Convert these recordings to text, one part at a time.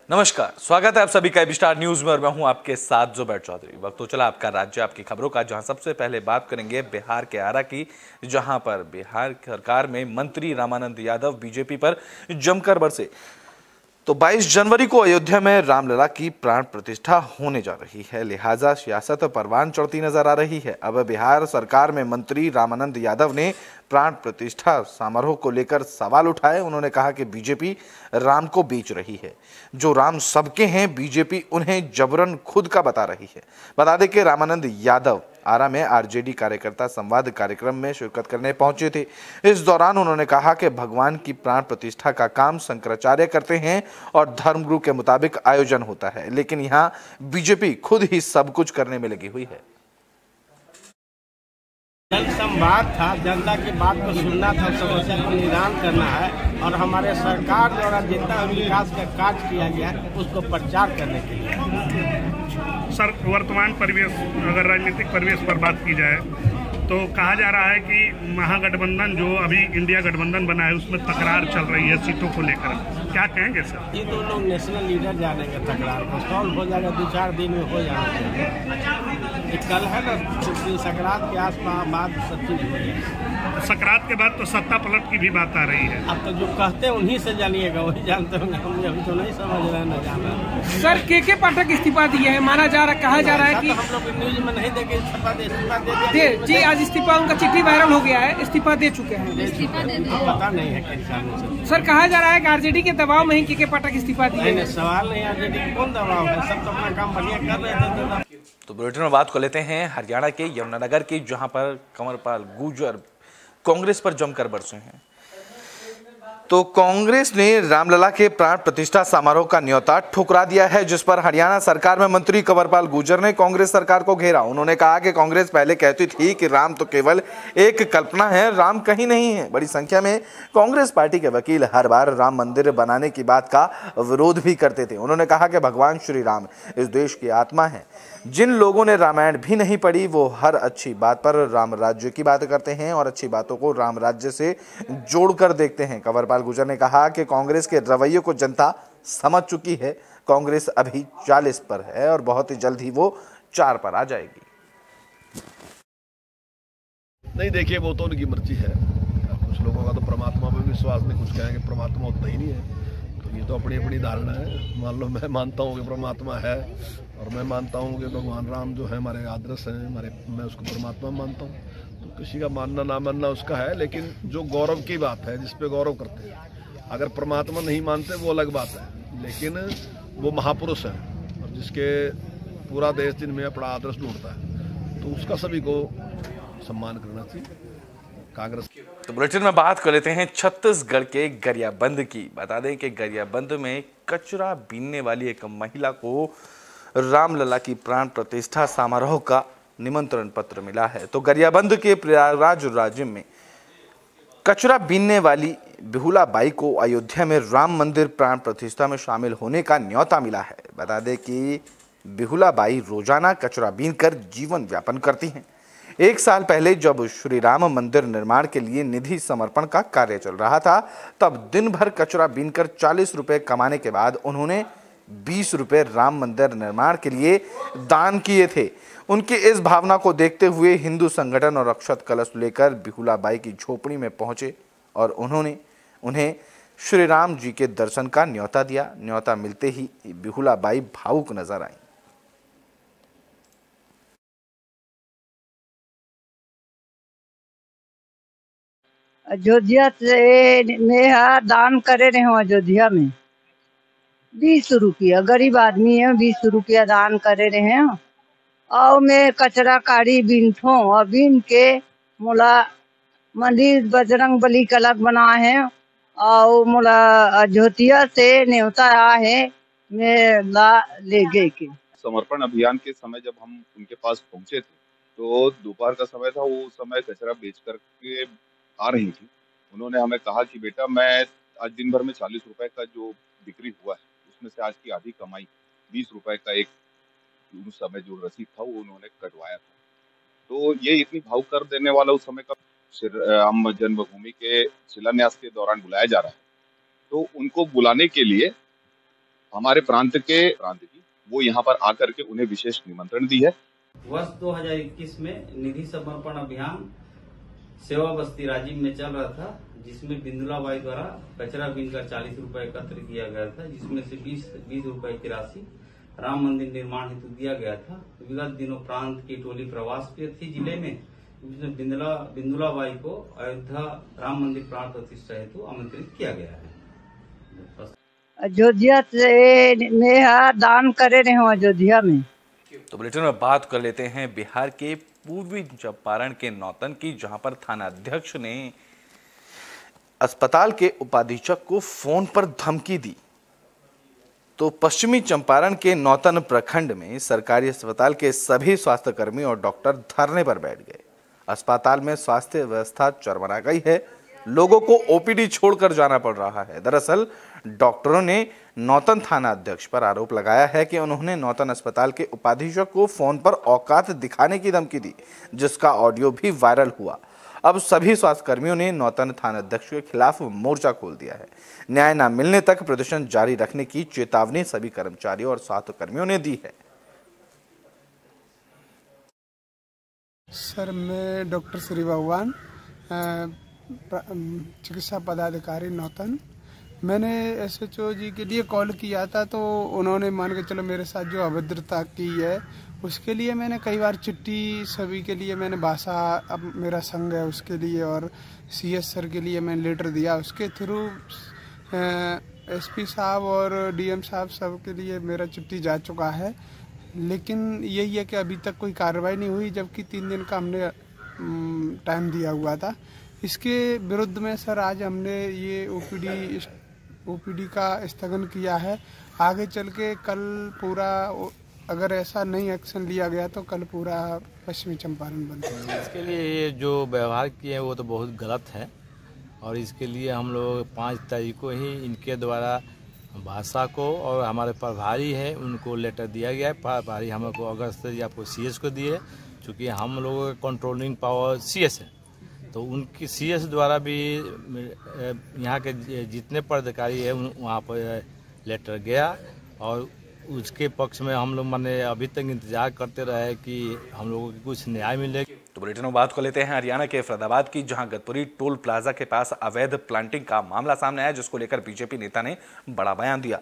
नमस्कार, स्वागत है आप सभी का एबी स्टार न्यूज में और मैं हूं आपके साथ जुबैर चौधरी। वक्त तो चला आपका राज्य आपकी खबरों का, जहां सबसे पहले बात करेंगे बिहार के आरा की, जहां पर बिहार सरकार में मंत्री रामानंद यादव बीजेपी पर जमकर बरसे। तो 22 जनवरी को अयोध्या में रामलला की प्राण प्रतिष्ठा होने जा रही है, लिहाजा सियासत परवान चढ़ती नजर आ रही है। अब बिहार सरकार में मंत्री रामानंद यादव ने प्राण प्रतिष्ठा समारोह को लेकर सवाल उठाए। उन्होंने कहा कि बीजेपी राम को बेच रही है, जो राम सबके हैं बीजेपी उन्हें जबरन खुद का बता रही है। बता दें कि रामानंद यादव आरा में आरजेडी कार्यकर्ता संवाद कार्यक्रम में शिरकत करने पहुंचे थे। इस दौरान उन्होंने कहा कि भगवान की प्राण प्रतिष्ठा का काम शंकराचार्य करते हैं और धर्मगुरु के मुताबिक आयोजन होता है, लेकिन यहाँ बीजेपी खुद ही सब कुछ करने में लगी हुई है। जन संवाद था, जनता की बात को सुनना था, समस्या को निदान करना है और हमारे सरकार द्वारा जितना विकास का कार्य किया गया है उसको प्रचार करने के लिए। सर, वर्तमान परिवेश, अगर राजनीतिक परिवेश पर बात की जाए तो कहा जा रहा है कि महागठबंधन जो अभी इंडिया गठबंधन बना है उसमें तकरार चल रही है सीटों को लेकर, क्या कहेंगे सर? ये दोनों नेशनल लीडर जानेंगे, तकरार को सॉल्व हो जाएगा, 2-4 दिन में हो जाएगा। कल है ना संक्रांत के आसपास बाद सब चीज हो जाएगा। संक्रांत के बाद तो सत्ता पलट की भी बात आ रही है। अब तो जो कहते हैं उन्हीं से जानिएगा, वही जानते होंगे, हम अभी तो नहीं समझ रहे हैं, न जान रहे। सर के पाठक इस्तीफा दिए हैं, माना जा रहा, कहा जा रहा है कि हम लोग न्यूज में नहीं देखे, इस्तीफा दे दिया जी। आज इस्तीफा, उनका चिट्ठी वायरल हो गया है, इस्तीफा दे चुके हैं। पता नहीं है किस कारण से। सर, कहा जा रहा है कि आरजेडी के दबाव में ही के पाठक इस्तीफा दिए। नहीं, सवाल नहीं, आरजेडी कौन दबाव है, सब तो अपना काम बढ़िया कर रहे थे। तो बुलेटिन में बात कर लेते हैं हरियाणा के यमुनानगर की, जहां पर कंवरपाल गुर्जर कांग्रेस पर जमकर बरसे हैं। तो कांग्रेस ने रामलला के प्राण प्रतिष्ठा समारोह का न्योता ठुकरा दिया है, जिस पर हरियाणा सरकार में मंत्री कंवरपाल गुर्जर ने कांग्रेस सरकार को घेरा। उन्होंने कहा कि कांग्रेस पहले कहती थी कि राम तो केवल एक कल्पना है, राम कहीं नहीं है। बड़ी संख्या में कांग्रेस पार्टी के वकील हर बार राम मंदिर बनाने की बात का विरोध भी करते थे। उन्होंने कहा कि भगवान श्री राम इस देश की आत्मा है। जिन लोगों ने रामायण भी नहीं पढ़ी वो हर अच्छी बात पर राम राज्य की बात करते हैं और अच्छी बातों को राम राज्य से जोड़कर देखते हैं। कंवरपाल गुर्जर ने कहा कि कांग्रेस के रवैये को जनता समझ चुकी है। कांग्रेस अभी 40 पर है और बहुत ही जल्द ही वो 4 पर आ जाएगी। नहीं, देखिए, वो तो उनकी मर्जी है। कुछ लोगों का तो परमात्मा पर विश्वास नहीं, कुछ कहेंगे परमात्मा होता ही नहीं है। तो ये तो अपनी अपनी धारणा है। मान लो मैं मानता हूँ कि परमात्मा है और मैं मानता हूँ कि भगवान राम जो है हमारे आदर्श हैं, मैं उसको परमात्मा मानता हूँ। तो किसी का मानना ना मानना उसका है, लेकिन जो गौरव की बात है, जिस पे गौरव करते हैं, अगर परमात्मा नहीं मानते वो अलग बात है, लेकिन वो महापुरुष है और जिसके पूरा देश दिन में अपना आदर्श ढूंढता है, तो उसका सभी को सम्मान करना चाहिए। कांग्रेस। तो बुलेटिन में बात कर लेते हैं छत्तीसगढ़ के गरियाबंद की। बता दें कि गरियाबंद में कचरा बीनने वाली एक महिला को रामलला की प्राण प्रतिष्ठा समारोह का निमंत्रण पत्र मिला है। तो गरियाबंद के प्रयागराज राज्य में कचरा बीनने वाली बिहुला बाई को अयोध्या में राम मंदिर प्राण प्रतिष्ठा में शामिल होने का न्योता मिला है। बता दें कि बिहुला बाई रोजाना कचरा बीनकर जीवन यापन करती हैं। 1 साल पहले जब श्री राम मंदिर निर्माण के लिए निधि समर्पण का कार्य चल रहा था, तब दिन भर कचरा बीनकर 40 रुपए कमाने के बाद उन्होंने 20 रुपए राम मंदिर निर्माण के लिए दान किए थे। उनकी इस भावना को देखते हुए हिंदू संगठन और अक्षत कलश लेकर बिहुला बाई की झोपड़ी में पहुंचे और उन्होंने उन्हें श्री राम जी के दर्शन का न्योता दिया। न्योता मिलते ही बिहुला बाई भावुक नजर आई। अयोध्या से नेहा दान करे रहे हो, अयोध्या में 20 रुपया, गरीब आदमी है, 20 रुपया दान करे रहे हैं। और मैं कचरा काढ़ी बीनथो और बीन के मोला मंदिर बजरंग बली का अलग बना है और मोला अयोध्या से न्योता आया है, मैं ला ले गए के। समर्पण अभियान के समय जब हम उनके पास पहुंचे थे तो दोपहर का समय था, वो समय कचरा बेच करके आ रही थी। उन्होंने हमें कहा कि बेटा, मैं आज दिन भर में 40 रुपए का जो बिक्री हुआ है उसमें से आज की आधी कमाई 20 रुपए का एक उस समय जो रसीद था वो उन्होंने कटवाया था। तो ये इतनी भावुक कर देने वाला उस समय का राम जन्मभूमि के शिलान्यास के दौरान बुलाया जा रहा है। तो उनको बुलाने के लिए हमारे प्रांत की वो यहाँ पर आकर के उन्हें विशेष निमंत्रण दी है। वर्ष 2021 में निधि समर्पण अभियान सेवा बस्ती राजीव में चल रहा था, जिसमें बिंदुलाबाई द्वारा कचरा बीनकर 40 रुपए एकत्र किया गया था, जिसमें से 20 रुपए की राशि राम मंदिर निर्माण हेतु दिया गया था। विगत दिनों प्रांत की टोली प्रवास पे थी जिले में, जिसमें बिंदुलाबाई को अयोध्या राम मंदिर प्राण प्रतिष्ठा हेतु आमंत्रित किया गया है। अयोध्या से नेहा दान करे रहे हो अयोध्या में। तो बुलेटिन में बात कर लेते हैं बिहार के पूर्वी चंपारण के नौतन की, जहां पर थाना अध्यक्ष ने अस्पताल के उपाधीक्षक को फोन पर धमकी दी। तो पश्चिमी चंपारण के नौतन प्रखंड में सरकारी अस्पताल के सभी स्वास्थ्यकर्मी और डॉक्टर धरने पर बैठ गए। अस्पताल में स्वास्थ्य व्यवस्था चरमरा गई है, लोगों को ओपीडी छोड़कर जाना पड़ रहा है। दरअसल डॉक्टरों ने नौतन थाना अध्यक्ष पर आरोप लगाया है कि उन्होंने नौतन अस्पताल के उपाधीक्षक को फोन पर औकात दिखाने की धमकी दी, जिसका ऑडियो भी वायरल हुआ। अब सभी स्वास्थ्यकर्मियों ने नौतन थाना अध्यक्ष के खिलाफ मोर्चा खोल दिया है। न्याय न मिलने तक प्रदर्शन जारी रखने की चेतावनी सभी कर्मचारियों और स्वास्थ्यकर्मियों ने दी है। सर, मैं डॉक्टर श्री भगवान, चिकित्सा पदाधिकारी नौतन। मैंने एसएचओ जी के लिए कॉल किया था, तो उन्होंने मान के चलो मेरे साथ जो अभद्रता की है उसके लिए मैंने कई बार चिट्ठी सभी के लिए मैंने भाषा, अब मेरा संघ है उसके लिए, और सीएस सर के लिए मैंने लेटर दिया। उसके थ्रू एसपी साहब और डीएम साहब सब के लिए मेरा चिट्ठी जा चुका है, लेकिन यही है कि अभी तक कोई कार्रवाई नहीं हुई, जबकि 3 दिन का हमने टाइम दिया हुआ था। इसके विरुद्ध में सर आज हमने ये ओपीडी का स्थगन किया है। आगे चल के कल पूरा, अगर ऐसा नहीं एक्शन लिया गया तो कल पूरा पश्चिमी चंपारण बंद होगा। इसके लिए ये जो व्यवहार किए वो तो बहुत गलत है, और इसके लिए हम लोग 5 तारीख को ही इनके द्वारा भाषा को और हमारे प्रभारी है उनको लेटर दिया गया है। प्रभारी हमको अगस्त या आपको सीएस को दिए, चूँकि हम लोगों का कंट्रोलिंग पावर सीएस है, तो उनकी सीएस द्वारा भी यहाँ के जितने पदाधिकारी है वहाँ पर लेटर गया, और उसके पक्ष में हम लोग माने अभी तक इंतजार करते रहे कि हम लोगों को कुछ न्याय मिले। तो बुलेटिन में बात कर लेते हैं हरियाणा के फरीदाबाद की, जहां गतपुरी टोल प्लाजा के पास अवैध प्लांटिंग का मामला सामने आया, जिसको लेकर बीजेपी नेता ने बड़ा बयान दिया।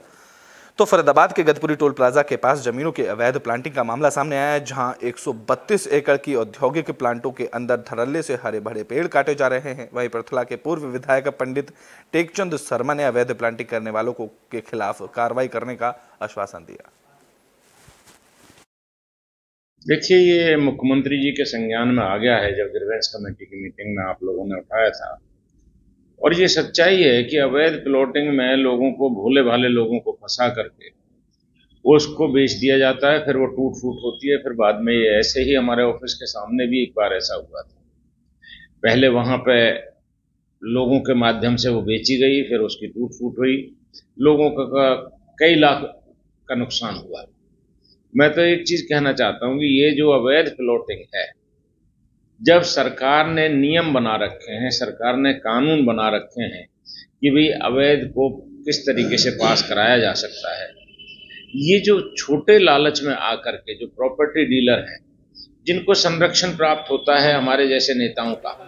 तो फरीदाबाद के गतपुरी टोल प्लाजा के पास जमीनों के अवैध प्लांटिंग का मामला सामने आया है, जहां 132 एकड़ की औद्योगिक प्लांटों के अंदर धड़ल्ले से हरे भरे पेड़ काटे जा रहे हैं। वहीं पृथला के पूर्व विधायक पंडित टेकचंद शर्मा ने अवैध प्लांटिंग करने वालों के खिलाफ कार्रवाई करने का आश्वासन दिया। देखिए, ये मुख्यमंत्री जी के संज्ञान में आ गया है, जब ग्रीवेंस कमेटी की मीटिंग में आप लोगों ने उठाया था, और ये सच्चाई है कि अवैध प्लॉटिंग में लोगों को, भोले भाले लोगों को फंसा करके उसको बेच दिया जाता है, फिर वो टूट फूट होती है। फिर बाद में ये ऐसे ही हमारे ऑफिस के सामने भी एक बार ऐसा हुआ था। पहले वहां पे लोगों के माध्यम से वो बेची गई, फिर उसकी टूट फूट हुई, लोगों का कई लाख का नुकसान हुआ। मैं तो एक चीज कहना चाहता हूं कि ये जो अवैध प्लॉटिंग है, जब सरकार ने नियम बना रखे हैं, सरकार ने कानून बना रखे हैं कि भाई अवैध को किस तरीके से पास कराया जा सकता है, ये जो छोटे लालच में आकर के जो प्रॉपर्टी डीलर हैं, जिनको संरक्षण प्राप्त होता है हमारे जैसे नेताओं का,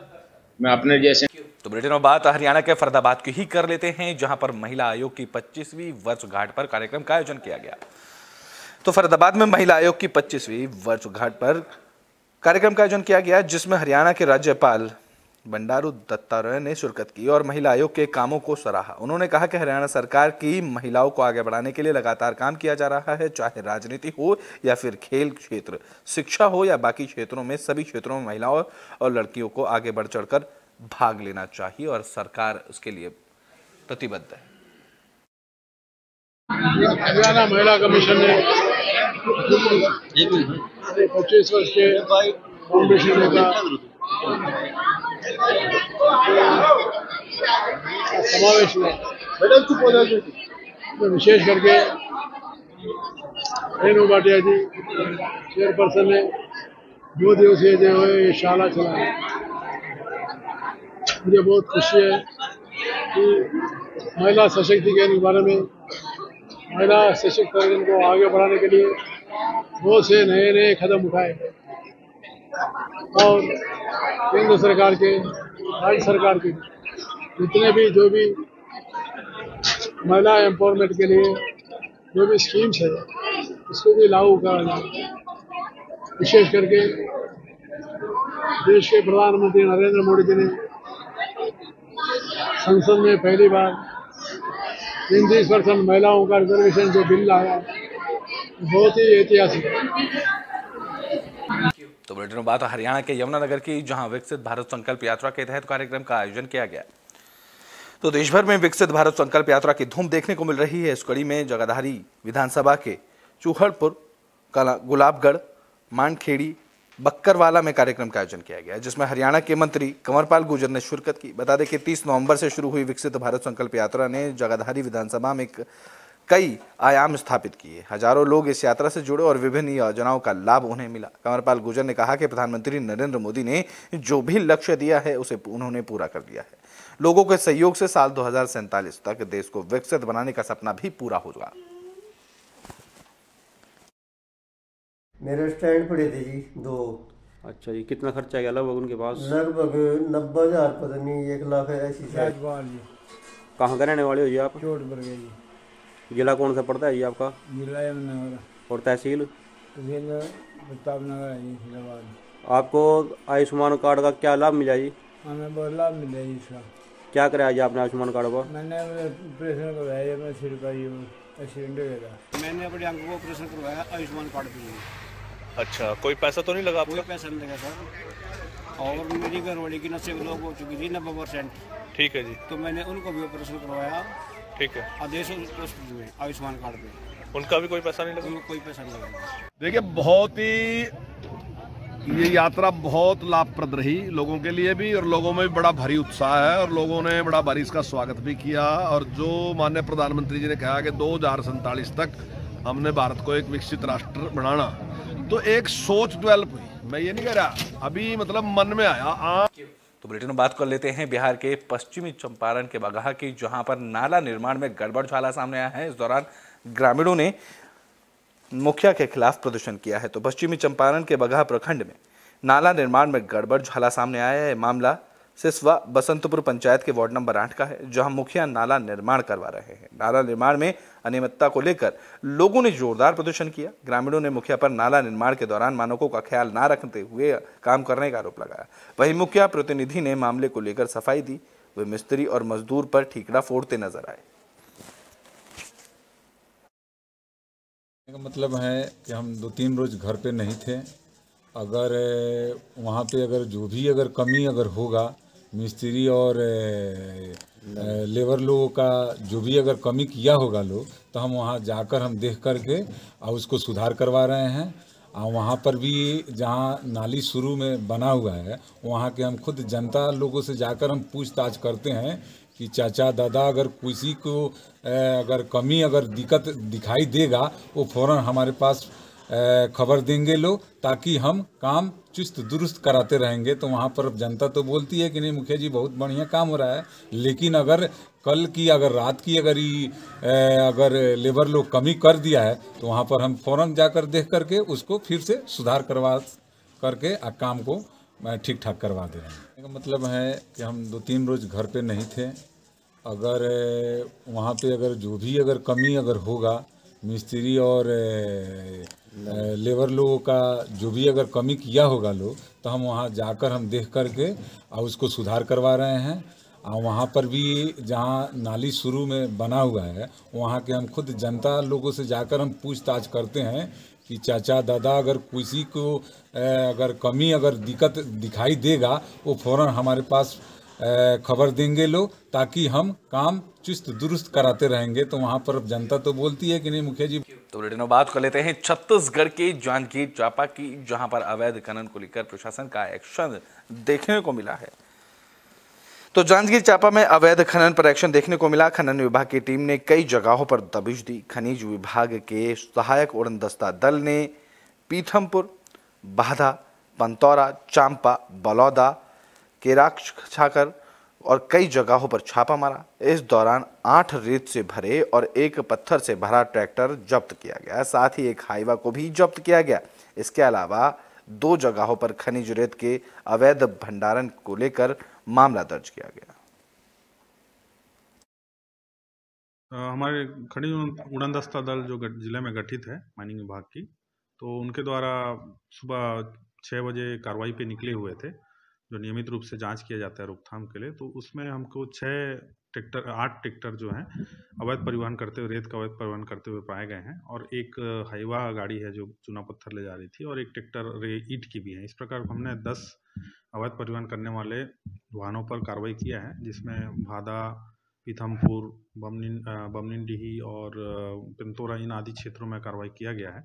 मैं अपने जैसे। तो बुलेटिन में बात हरियाणा के फरीदाबाद की ही कर लेते हैं, जहां पर महिला आयोग की 25वीं वर्षगांठ पर कार्यक्रम का आयोजन किया गया। तो फरीदाबाद में महिला आयोग की 25वीं वर्षगांठ पर कार्यक्रम का आयोजन किया गया, जिसमें हरियाणा के राज्यपाल बंडारू दत्तात्रेय ने शिरकत की और महिला आयोग के कामों को सराहा। उन्होंने कहा कि हरियाणा सरकार की महिलाओं को आगे बढ़ाने के लिए लगातार काम किया जा रहा है, चाहे राजनीति हो या फिर खेल क्षेत्र, शिक्षा हो या बाकी क्षेत्रों में, सभी क्षेत्रों में महिलाओं और लड़कियों को आगे बढ़ चढ़कर भाग लेना चाहिए और सरकार उसके लिए प्रतिबद्ध है। हरियाणा महिला कमीशन ने 25 वर्ष के फाउंडेशन नेता समावेश में विशेष करके रेणु भाटिया जी चेयरपर्सन ने 2 दिवसीय जो है ये शाला चलाया। मुझे बहुत खुशी है कि महिला सशक्तिकरण के बारे में महिला सशक्तिकरण को आगे बढ़ाने के लिए बहुत से नए नए कदम उठाए और केंद्र सरकार के, राज्य सरकार के जितने भी जो भी महिला एम्पावरमेंट के लिए जो भी स्कीम्स है उसको भी लागू करा जाए। विशेष करके देश के प्रधानमंत्री नरेंद्र मोदी जी ने संसद में पहली बार 33% महिलाओं का रिजर्वेशन जो बिल लाया बहुत ही ऐतिहासिक है। तो बुलेटिन में बात हरियाणा के यमुनानगर की, जहां विकसित भारत संकल्प यात्रा के तहत कार्यक्रम का आयोजन किया गया। तो देश भर में विकसित भारत संकल्प यात्रा की धूम देखने को मिल रही है। इस कड़ी में जगाधरी विधानसभा के चूहड़पुर, गुलाबगढ़, मानखेड़ी, बक्करवाला में कार्यक्रम का आयोजन किया गया, जिसमें हरियाणा के मंत्री कंवरपाल गुर्जर ने शिरकत की। बता दें कि 30 नवंबर से शुरू हुई विकसित भारत संकल्प यात्रा ने जगाधरी विधानसभा में कई आयाम स्थापित किए। हजारों लोग इस यात्रा से जुड़े और विभिन्न योजनाओं का लाभ उन्हें मिला। कंवरपाल गुर्जर ने कहा कि प्रधानमंत्री नरेंद्र मोदी ने जो भी लक्ष्य दिया है उसे उन्होंने पूरा कर दिया है। लोगों के सहयोग से साल 2047 तक देश को विकसित बनाने का सपना भी पूरा होगा। मेरे स्टैंड पड़े थे जी 2। अच्छा जी, कितना खर्चा गया लगभग उनके पास? लगभग 90,000, पता नहीं 1 लाख ऐसी। कहाँ के रहने वाले हो जी आप? चोटपुर के जी। जिला कौन सा पड़ता है जी आपका? जिला यमुनानगर। और तहसील? प्रतापनगर है जी, इलाहाबाद। आपको आयुष्मान कार्ड का क्या लाभ मिला जी? हमें बहुत लाभ मिला जी इसका। क्या कराया जी आपने आयुष्मान कार्ड पर? मैंने ऑपरेशन करवाया, मैं सिर का एक्सीडेंट हो गया था। मैंने अपने आंखों को ऑपरेशन करवाया आयुष्मान कार्ड के लिए। अच्छा, कोई पैसा तो नहीं लगा? कोई पैसा नहीं लगा सर। और मेरी घरवाली की नसें ब्लॉक हो चुकी थी 90%। ठीक है जी। तो मैंने उनको भी ऑपरेशन करवाया। ठीक है। आदेश हॉस्पिटल में आयुष्मान कार्ड पे। उनका भी कोई पैसा नहीं लगा? कोई पैसा नहीं लगा। देखिए, बहुत ही ये यात्रा बहुत लाभप्रद रही लोगों के लिए भी, और लोगों में भी बड़ा भारी उत्साह है और लोगों ने बड़ा भारी इसका स्वागत भी किया। और जो माननीय प्रधानमंत्री जी ने कहा कि 2047 तक हमने भारत को एक विकसित राष्ट्र बनाना, तो एक सोच डेवलप हुई। मैं ये नहीं कह रहा, अभी मतलब मन में आया। तो बुलेटिन में बात कर लेते हैं बिहार के पश्चिमी चंपारण के बगहा की, जहां पर नाला निर्माण में गड़बड़झाला सामने आया है। इस दौरान ग्रामीणों ने मुखिया के खिलाफ प्रदर्शन किया है। तो पश्चिमी चंपारण के बगहा प्रखंड में नाला निर्माण में गड़बड़झाला सामने आया है। मामला सिसवा बसंतपुर पंचायत के वार्ड नंबर 8 का है, जहां मुखिया नाला निर्माण करवा रहे हैं। नाला निर्माण में अनियमितता को लेकर लोगों ने जोरदार प्रदर्शन किया। ग्रामीणों ने मुखिया पर नाला निर्माण के दौरान मानकों का ख्याल न रखते हुए काम करने का आरोप लगाया। वहीं मुखिया प्रतिनिधि ने मामले को लेकर सफाई दी। वे मिस्त्री और मजदूर पर ठीकरा फोड़ते नजर आए। मतलब है कि हम 2-3 रोज घर पे नहीं थे। अगर वहाँ पे अगर जो भी अगर कमी अगर होगा, मिस्त्री और लेबर लोगों का जो भी अगर कमी किया होगा लोग, तो हम वहाँ जाकर हम देख करके और उसको सुधार करवा रहे हैं। और वहाँ पर भी जहाँ नाली शुरू में बना हुआ है, वहाँ के हम खुद जनता लोगों से जाकर हम पूछताछ करते हैं कि चाचा दादा अगर किसी को अगर कमी अगर दिक्कत दिखाई देगा, वो फ़ौरन हमारे पास खबर देंगे लोग, ताकि हम काम चुस्त दुरुस्त कराते रहेंगे। तो वहाँ पर जनता तो बोलती है कि नहीं मुखिया जी बहुत बढ़िया काम हो रहा है, लेकिन अगर कल की अगर रात की अगर लेबर लोग कमी कर दिया है, तो वहाँ पर हम फ़ौरन जाकर देख करके उसको फिर से सुधार करवा करके काम को ठीक ठाक करवा दे रहे हैं। मतलब है कि हम 2-3 रोज घर पे नहीं थे। अगर वहाँ पे अगर जो भी अगर कमी अगर होगा, मिस्त्री और लेबर लोगों का जो भी अगर कमी किया होगा लोग, तो हम वहाँ जाकर हम देख करके और उसको सुधार करवा रहे हैं। और वहाँ पर भी जहाँ नाली शुरू में बना हुआ है, वहाँ के हम खुद जनता लोगों से जाकर हम पूछताछ करते हैं कि चाचा दादा अगर किसी को अगर कमी अगर दिक्कत दिखाई देगा, वो फ़ौरन हमारे पास खबर देंगे लोग, ताकि हम काम चुस्त दुरुस्त कराते रहेंगे। तो वहाँ पर जनता तो बोलती है कि नहीं मुखिया जी। तो बुलेटिन में बात कर लेते हैं छत्तीसगढ़ के जांजगीर चांपा की, जहां पर अवैध खनन को लेकर प्रशासन का एक्शन देखने को मिला है। तो जांजगीर चांपा में अवैध खनन पर एक्शन देखने को मिला। खनन विभाग की टीम ने कई जगहों पर दबिश दी। खनिज विभाग के सहायक उड़नदस्ता दल ने पीथमपुर, बाधा, पंतौरा, चांपा, बलौदा, केराक छाकर, और कई जगहों पर छापा मारा। इस दौरान 8 रेत से भरे और 1 पत्थर से भरा ट्रैक्टर जब्त किया गया। साथ ही एक हाईवा को भी जब्त किया गया। इसके अलावा 2 जगहों पर खनिज रेत के अवैध भंडारण को लेकर मामला दर्ज किया गया। हमारे खनिज उड़न दस्ता दल जो जिले में गठित है माइनिंग विभाग की, तो उनके द्वारा सुबह 6 बजे कार्रवाई पे निकले हुए थे, जो नियमित रूप से जांच किया जाता है रोकथाम के लिए। तो उसमें हमको 8 ट्रैक्टर जो हैं अवैध परिवहन करते हुए, रेत का अवैध परिवहन करते हुए पाए गए हैं, और एक हाईवा गाड़ी है जो चूना पत्थर ले जा रही थी, और एक ट्रैक्टर ईंट की भी है। इस प्रकार हमने 10 अवैध परिवहन करने वाले वाहनों पर कार्रवाई किया है, जिसमें भादा, पीथमपुर, बमनिनडीही और पिंतोरा इन आदि क्षेत्रों में कार्रवाई किया गया है।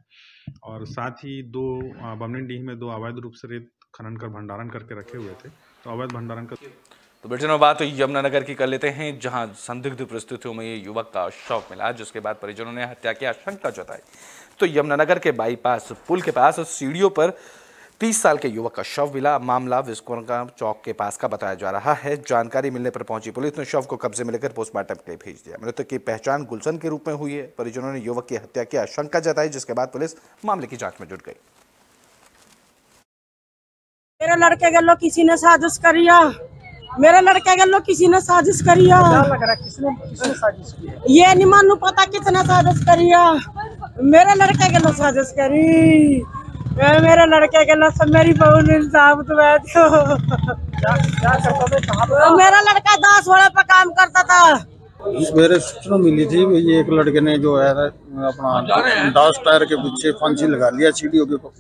और साथ ही बमनिनडीही में 2 अवैध रूप से रेत खनन कर भंडारण करके रखे हुए थे, तो अवैध भंडारण का। तो बेटे में बात यमुनानगर की कर लेते हैं, जहां संदिग्ध परिस्थितियों में ये युवक का शव मिला, जिसके बाद परिजनों ने हत्या की आशंका जताई। तो यमुनानगर के बाईपास पुल के पास सीढ़ियों पर 30 साल के युवक का शव मिला। मामला विश्वकर्मा चौक के पास का बताया जा रहा है। जानकारी मिलने पर पहुंची पुलिस ने शव को कब्जे में लेकर पोस्टमार्टम के लिए भेज दिया। मृतक की पहचान गुलशन के रूप में हुई है। परिजनों ने युवक की हत्या की आशंका जताई, जिसके बाद पुलिस मामले की जांच में जुट गई। मेरे लड़के के लोग किसी ने साजिश करिया, मेरे लड़के के लोग किसी ने साजिश करिया। क्या लग रहा है किसने साजिश की? ये नहीं मालूम पता किसने साजिश करिया। मेरे लड़के के लोग साजिश करी, मेरे लड़के के लोग सब मेरी बहू ने इंसाफ तो मेरा लड़का 10 वाले पर काम करता था। मेरे सूचना मिली थी ये एक लड़के ने जो है अपना 10 टायर के पीछे फांसी लगा लिया सीढ़ियों के ऊपर।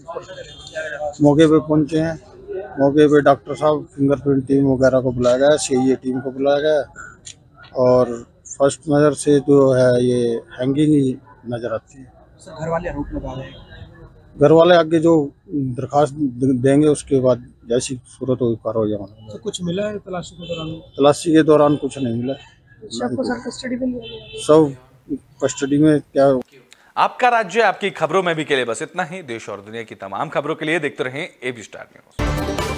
मौके पे पहुंचे हैं, मौके पे डॉक्टर साहब, फिंगरप्रिंट टीम वगैरह को बुलाया गया, सीआईए टीम को बुलाया गया, और फर्स्ट नज़र से जो है ये हैंगिंग ही नजर आती है। घर वाले आरोप लगा रहे हैं, घर वाले आगे जो दरखास्त देंगे उसके बाद जैसी सूरत हो कार्रवाई होगी। तो कुछ मिला है तलाशी के दौरान? तलाशी के दौरान कुछ नहीं मिला। सबको सर कस्टडी में लिया? सब कस्टडी में। क्या आपका राज्य आपकी खबरों में भी के लिए बस इतना ही। देश और दुनिया की तमाम खबरों के लिए देखते रहें एबी स्टार न्यूज़।